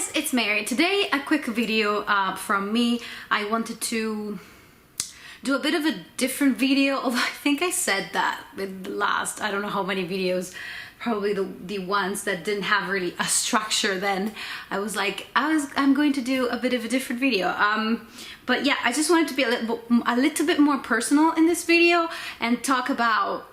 guys, it's Mary. Today a quick video from me. I wanted to do a bit of a different video, although I think I said that with the last, I don't know how many videos, probably the ones that didn't have really a structure. Then I was like, I'm going to do a bit of a different video. But yeah, I just wanted to be a little bit more personal in this video and talk about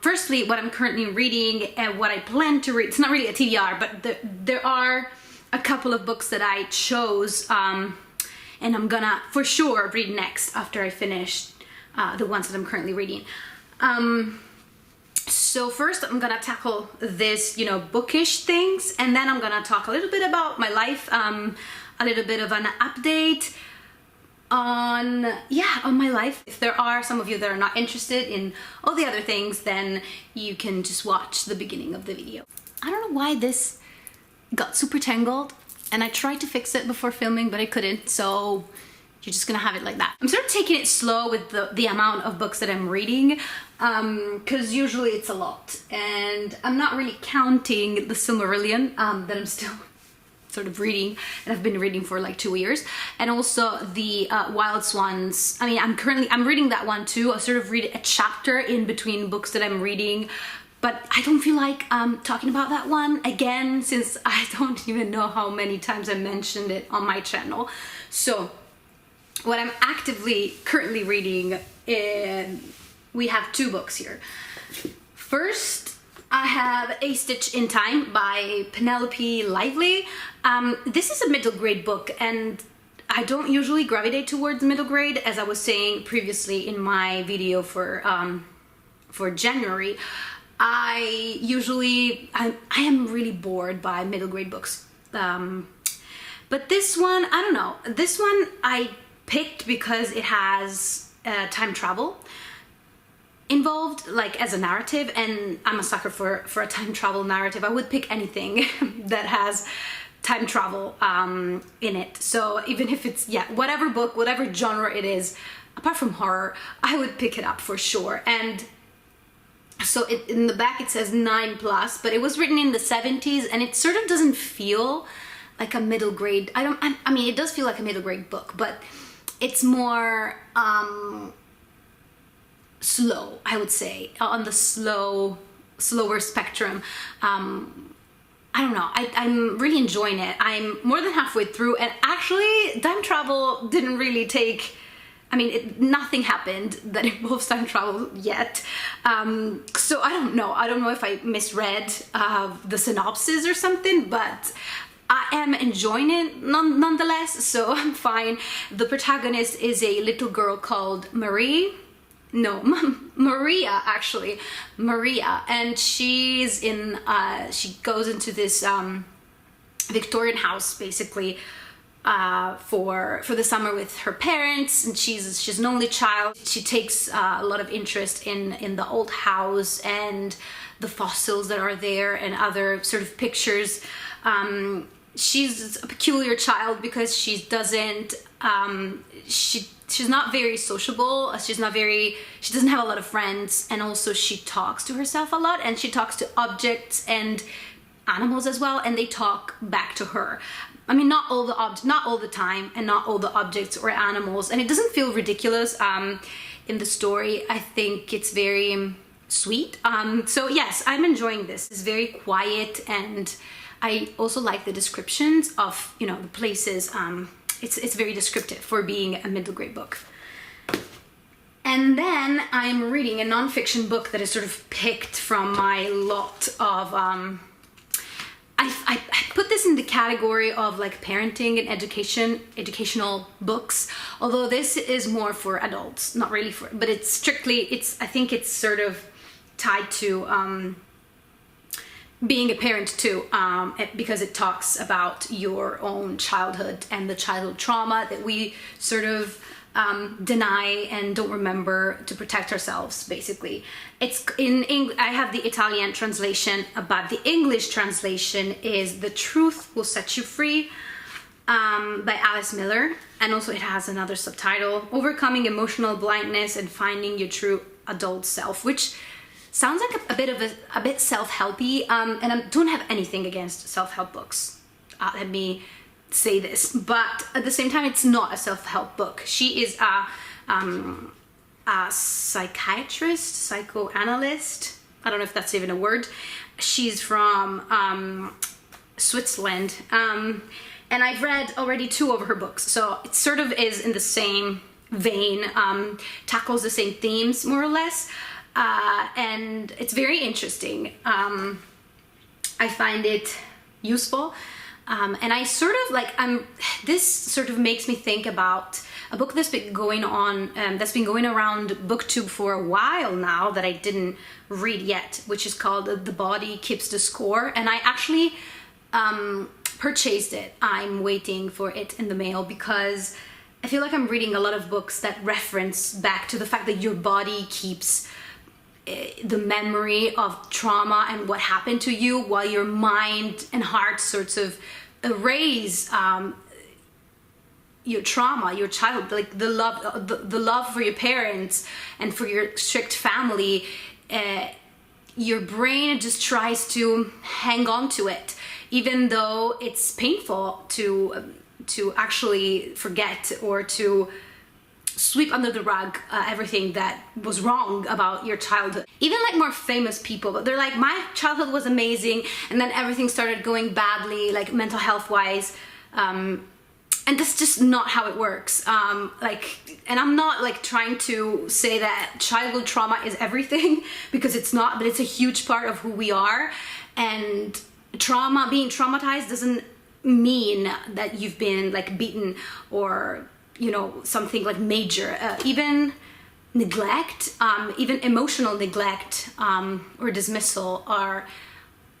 firstly what I'm currently reading and what I plan to read. It's not really a TBR, but there are a couple of books that I chose and I'm gonna for sure read next after I finish the ones that I'm currently reading. So first I'm gonna tackle this, you know, bookish things, and then I'm gonna talk a little bit about my life, a little bit of an update on my life. If there are some of you that are not interested in all the other things, then you can just watch the beginning of the video. I don't know why this got super tangled, and I tried to fix it before filming but I couldn't, so you're just gonna have it like that. I'm sort of taking it slow with the amount of books that I'm reading, because usually it's a lot, and I'm not really counting the Silmarillion that I'm still sort of reading, and I've been reading for like 2 years, and also the Wild Swans. I mean, I'm reading that one too. I sort of read a chapter in between books that I'm reading, but I don't feel like talking about that one again, since I don't even know how many times I mentioned it on my channel. So what I'm currently reading, we have two books here. First, I have A Stitch in Time by Penelope Lively. This is a middle grade book, and I don't usually gravitate towards middle grade, as I was saying previously in my video for January. I am really bored by middle grade books. But this one, I don't know. This one I picked because it has time travel involved, like as a narrative, and I'm a sucker for a time travel narrative. I would pick anything that has time travel in it. So even if it's, whatever book, whatever genre it is, apart from horror, I would pick it up for sure. And so in the back it says 9+, but it was written in the 70s, and it sort of doesn't feel like a middle grade. I mean, it does feel like a middle grade book, but it's more slow, I would say, on the slower spectrum. I don't know, I'm really enjoying it. I'm more than halfway through, and actually time travel didn't really take, I mean, nothing happened that involves time travel yet. So I don't know if I misread the synopsis or something, but I am enjoying it nonetheless, so I'm fine. The protagonist is a little girl called Maria, actually, Maria, and she goes into this Victorian house, basically, for the summer with her parents, and she's an only child. She takes a lot of interest in the old house and the fossils that are there and other sort of pictures. She's a peculiar child because she doesn't she's not very sociable. She doesn't have a lot of friends, and also she talks to herself a lot, and she talks to objects and animals as well, and they talk back to her. I mean, not all the time, and not all the objects or animals, and it doesn't feel ridiculous in the story. I think it's very sweet. So yes, I'm enjoying this. It's very quiet, and I also like the descriptions of, you know, the places. It's very descriptive for being a middle grade book. And then I'm reading a non-fiction book that is sort of picked from my lot of I put this in the category of like parenting and educational books, although this is more for adults, not really for, but it's strictly, I think it's sort of tied to being a parent too, because it talks about your own childhood and the childhood trauma that we sort of deny and don't remember to protect ourselves, basically. It's I have the Italian translation, but the English translation is The Truth Will Set You Free, by Alice Miller, and also it has another subtitle, Overcoming Emotional Blindness and Finding Your True Adult Self, which sounds like a bit self-helpy, and I don't have anything against self-help books. let me say this, but at the same time, it's not a self-help book. She is a psychiatrist, psychoanalyst. I don't know if that's even a word. She's from Switzerland, and I've read already 2 of her books, so it sort of is in the same vein, tackles the same themes more or less, and it's very interesting. I find it useful, and I sort of like, this sort of makes me think about a book that's been going on, that's been going around BookTube for a while now that I didn't read yet, which is called The Body Keeps the Score, and I actually purchased it. I'm waiting for it in the mail because I feel like I'm reading a lot of books that reference back to the fact that your body keeps the memory of trauma and what happened to you, while your mind and heart sorts of erase your trauma, your childhood, like the love for your parents and for your strict family. Your brain just tries to hang on to it, even though it's painful to actually forget or to sweep under the rug everything that was wrong about your childhood. Even like more famous people, but they're like, my childhood was amazing, and then everything started going badly, like mental health wise, and that's just not how it works. And I'm not like trying to say that childhood trauma is everything, because it's not, but it's a huge part of who we are. And trauma, being traumatized doesn't mean that you've been like beaten or, you know, something like major. Even neglect, even emotional neglect or dismissal are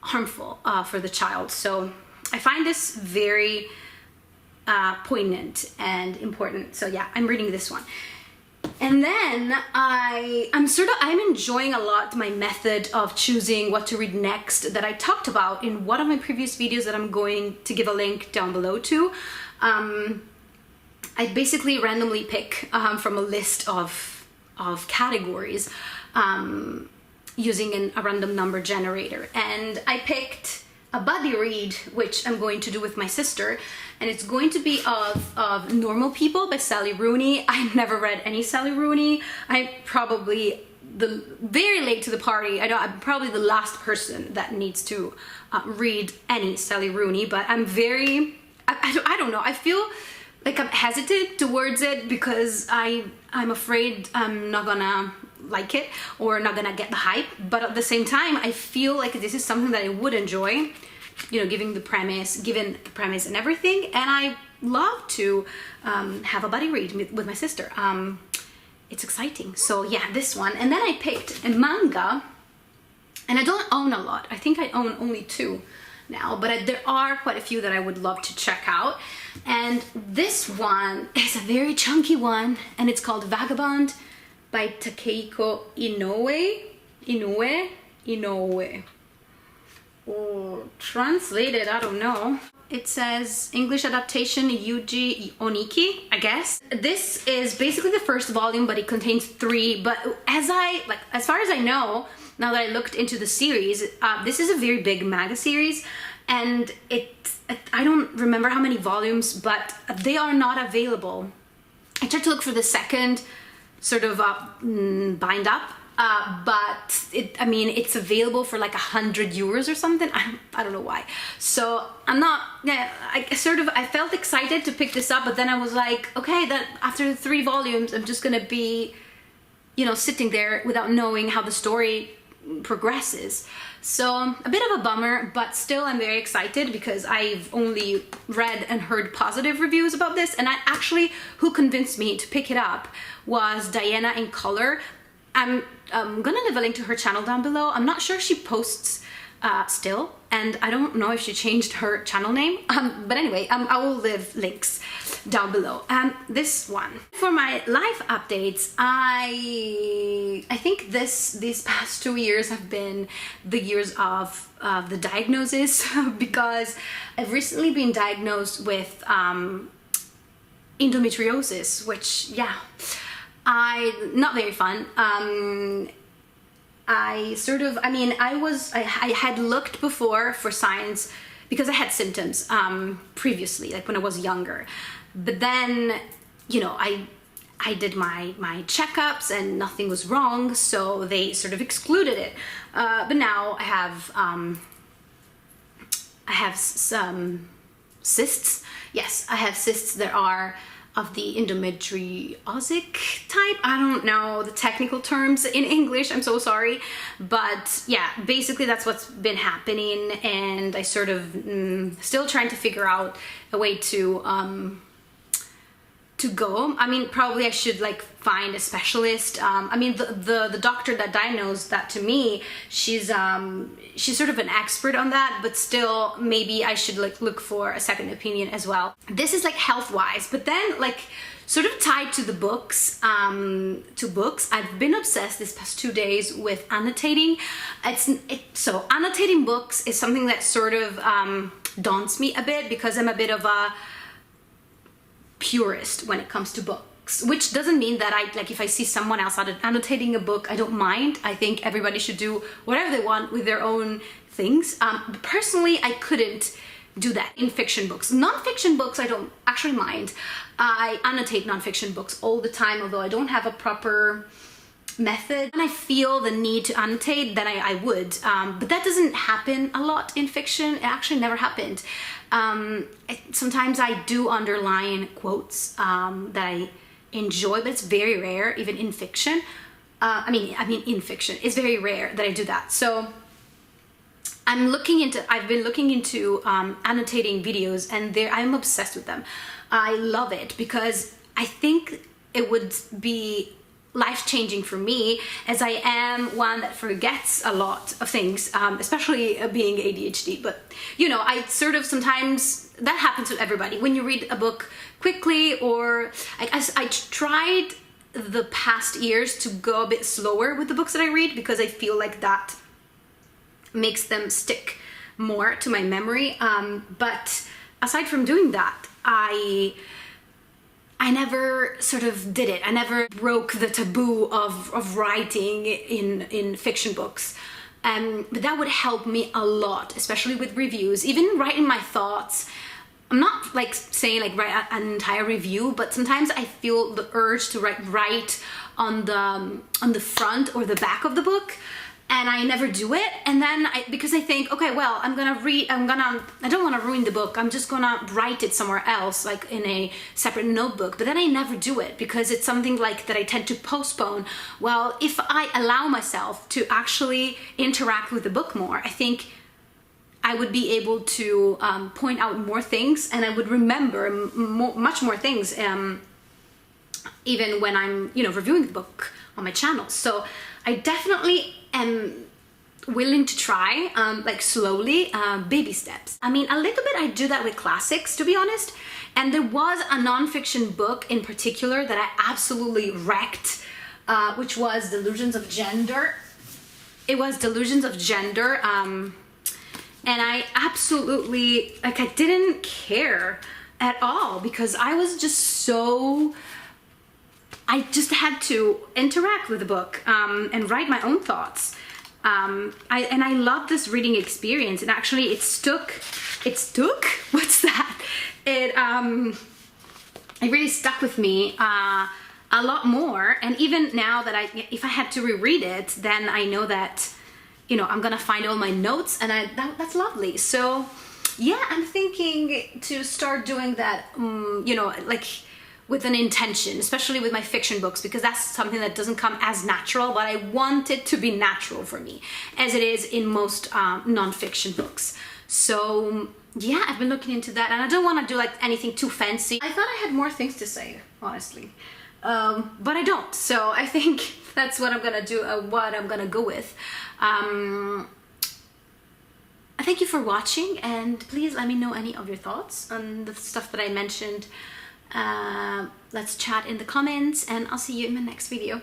harmful for the child. So I find this very poignant and important. So yeah, I'm reading this one. And then I'm enjoying a lot my method of choosing what to read next that I talked about in one of my previous videos that I'm going to give a link down below to. I basically randomly pick from a list of categories using a random number generator, and I picked a buddy read, which I'm going to do with my sister, and it's going to be of Normal People by Sally Rooney. I've never read any Sally Rooney. I'm probably very late to the party. I'm probably the last person that needs to read any Sally Rooney, but I'm very, I don't know, I feel like I'm hesitant towards it because I'm afraid I'm not gonna like it or not gonna get the hype, but at the same time I feel like this is something that I would enjoy, you know, given the premise and everything, and I love to have a buddy read with my sister. It's exciting. So yeah, this one. And then I picked a manga, and I don't own a lot. I think I own only 2 now, but there are quite a few that I would love to check out. And this one is a very chunky one, and it's called Vagabond by Takehiko Inoue. Or translated, I don't know. It says English adaptation Yuji Oniki, I guess. This is basically the first volume, but it contains 3. But as far as I know, now that I looked into the series, this is a very big manga series, and I don't remember how many volumes, but they are not available. I tried to look for the second sort of bind up, but it's available for like 100 euros or something. I don't know why. So I'm not, I felt excited to pick this up, but then I was like, okay, that after the 3 volumes, I'm just gonna be, you know, sitting there without knowing how the story progresses. So a bit of a bummer, but still I'm very excited because I've only read and heard positive reviews about this, and who convinced me to pick it up was Diana in Color. I'm gonna leave a link to her channel down below. I'm not sure if she posts still, and I don't know if she changed her channel name, but anyway, I will leave links down below. This one. For my life updates, I think these past 2 years have been the years of the diagnosis because I've recently been diagnosed with endometriosis, which, yeah, not very fun. I had looked before for signs because I had symptoms previously, like when I was younger. But then, you know, I did my checkups and nothing was wrong, so they sort of excluded it. But now I have some cysts. Yes, I have cysts that are of the endometriosic type. I don't know the technical terms in English, I'm so sorry. But yeah, basically that's what's been happening, and I sort of still trying to figure out a way to go. I mean, probably I should like find a specialist. I mean, the doctor that diagnosed that to me, she's sort of an expert on that, but still maybe I should like look for a second opinion as well. This is like health-wise, but then like sort of tied to the books, I've been obsessed this past 2 days with annotating. So annotating books is something that sort of daunts me a bit, because I'm a bit of a purist when it comes to books, which doesn't mean that if I see someone else annotating a book, I don't mind. I think everybody should do whatever they want with their own things. But personally, I couldn't do that in fiction books. Non-fiction books, I don't actually mind. I annotate non-fiction books all the time, although I don't have a proper method. When I feel the need to annotate, then I would. But that doesn't happen a lot in fiction. It actually never happened. Sometimes I do underline quotes that I enjoy, but it's very rare, even in fiction. I mean in fiction, it's very rare that I do that. So I've been looking into annotating videos, and I'm obsessed with them. I love it because I think it would be life-changing for me, as I am one that forgets a lot of things, especially being ADHD. But you know, I sort of sometimes, that happens to everybody when you read a book quickly, or I tried the past years to go a bit slower with the books that I read, because I feel like that makes them stick more to my memory. But aside from doing that, I never sort of did it. I never broke the taboo of writing in fiction books. But that would help me a lot, especially with reviews, even writing my thoughts. I'm not like saying like write an entire review, but sometimes I feel the urge to write on the front or the back of the book, and I never do it. And then because I think, okay, well, I don't want to ruin the book, I'm just gonna write it somewhere else, like in a separate notebook. But then I never do it, because it's something like that I tend to postpone. Well, if I allow myself to actually interact with the book more, I think I would be able to point out more things, and I would remember much more things, even when I'm, you know, reviewing the book on my channel. So I definitely am willing to try, like slowly, baby steps. I mean, a little bit I do that with classics, to be honest. And there was a non-fiction book in particular that I absolutely wrecked, which was Delusions of Gender. It was Delusions of Gender, and I absolutely, like, I didn't care at all, because I was just so, I just had to interact with the book and write my own thoughts. I love this reading experience, and actually it stuck, what's that? It really stuck with me a lot more. And even now that if I had to reread it, then I know that, you know, I'm gonna find all my notes, and that's lovely. So yeah, I'm thinking to start doing that, you know, like with an intention, especially with my fiction books, because that's something that doesn't come as natural, but I want it to be natural for me, as it is in most non-fiction books. So yeah, I've been looking into that, and I don't want to do like anything too fancy. I thought I had more things to say, honestly, but I don't. So I think that's what I'm gonna do, what I'm gonna go with. Thank you for watching, and please let me know any of your thoughts on the stuff that I mentioned. Let's chat in the comments, and I'll see you in my next video.